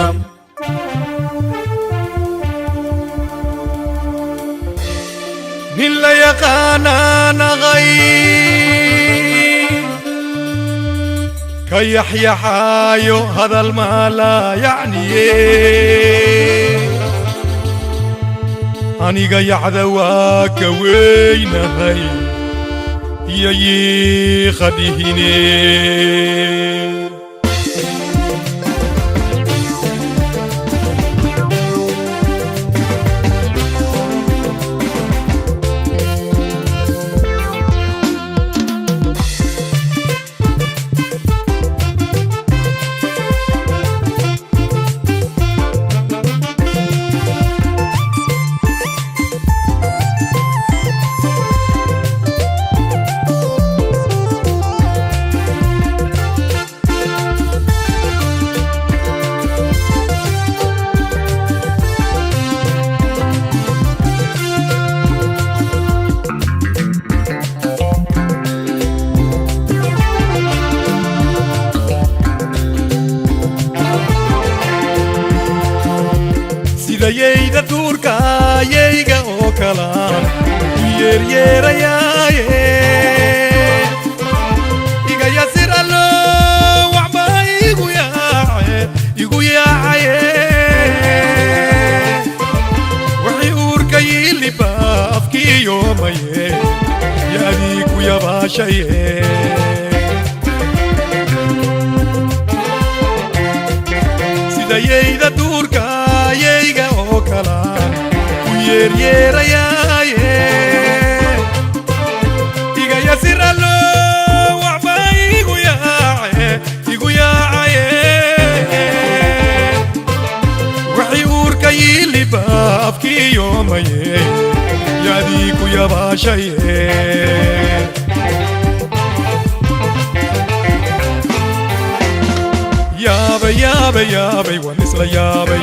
الأيام نلا يقانا نغي كي يحيى حايو هذا المال يعني أني قاي عذواك وين هاي يا خديهني ييدا توركا ييغا اوكلان يير ييرا ياي ييغا ياسيرالو وعبا ييغو ياي وحي اوركا يلي بافكي يومي يا ديكو يا باشاي سيدا ييدا توركا ييغا اوكلان وير ييرا ياي ييغا ياسيرالو وعبا ييغو ياي وحي اوركا يلي بافكي يومي يا ديكو يا باشاي يا بي ونسلا يا بي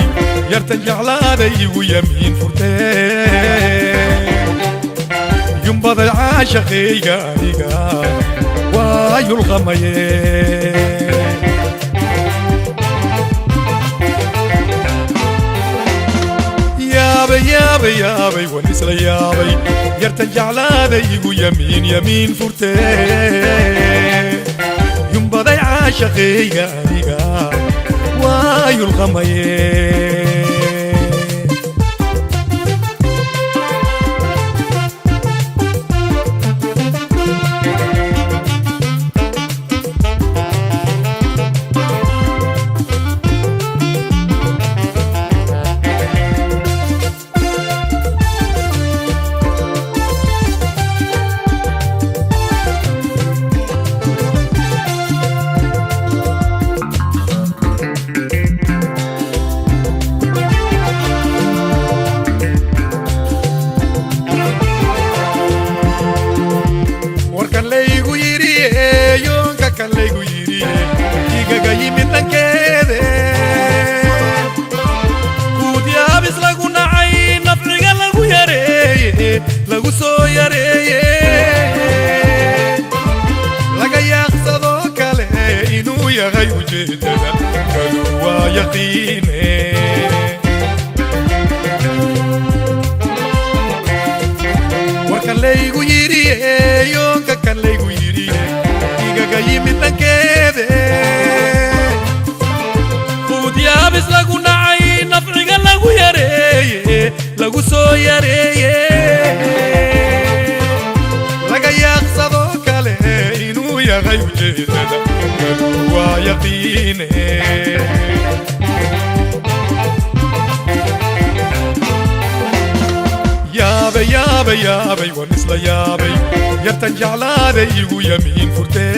يرتجع لادي ويمين فرتي ينبض العاشقي قاريقا وايو الغمي يا بي ونسلا يا بي يرتجع لادي ويمين فرتي ينبض العاشقي قاريقا وايو الغمي kan laygu yiri igaga yimid dhankeede kuudiyaabis lagu nacay nafciga lagu yareeye lagu soo yareeye laga yaaqsado kale inuu yahay ujeedada kadu waa yaqiine warkan laygu yiriye yoonka kan laygu yiriye يمد لكيده خود يابس لغو نعي نفعك لغو يريه لغو سو يريه لغا يقصدو كاله إنو يغيو جيدة كدوا يقينه يا بي ونسلا يا بي يرتجع لادي ويمين فرتي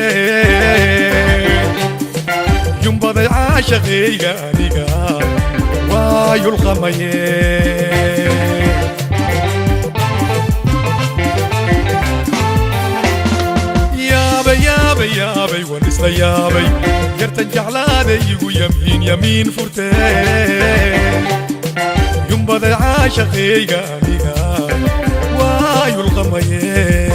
ينبض العاشقي قاريقا وايو الغمي يا بي ونسلا يا بي يرتجع لادي ويمين فرتي ينبض العاشقي قاريقا وايو الغمي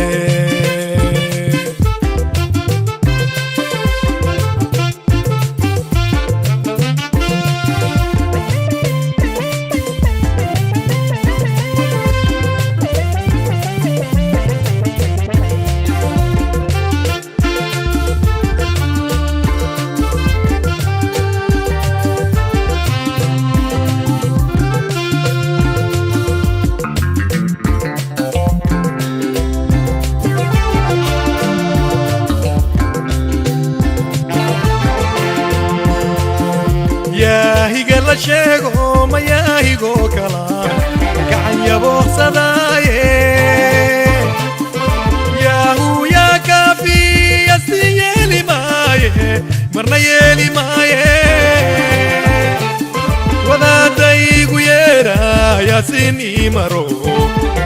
sheego mayaahigo kala gacan yabooqsadaaye yaahu yaa kaafi yasti yeeli maaye marna yeeli maaye wadaadaygu yeera yaasini maro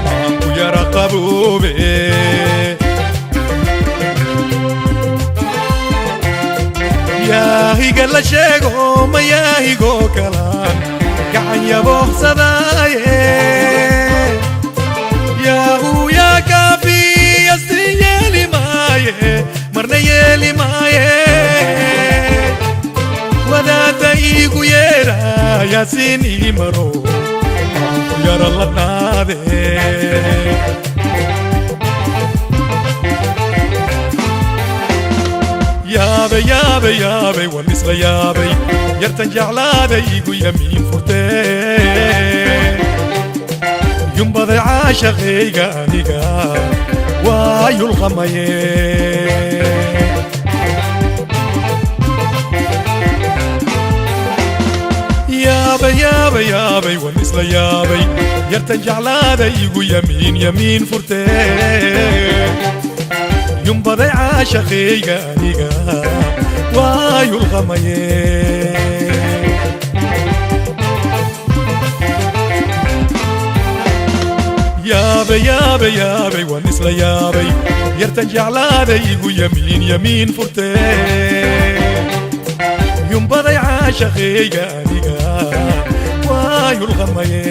maanku yara qaboobe yaahiga la sheego mayaahigo kalaan gacan yabooqsadaaye yaahu yaa kaafi yasti yeeli maaye marna yeeli maaye wadaadaygu yeera yaasini maro maanku yara ladnaade yaabay yaabay yaabay wan isla yaabay yartan jeclaadaygu yamiin furtee yumbaday caashaqayga aniga waa yulqamaye yaabay yaabay yaabay wan isla yaabay yartan jeclaadaygu yamiin furtee yumbaday caashaqayga aniga waa yulqamaye yaabay yaabay yaabay wan isla yaabay yartan jeclaadaygu yamiin furtee yumbaday caashaqayga aniga waa yulqamaye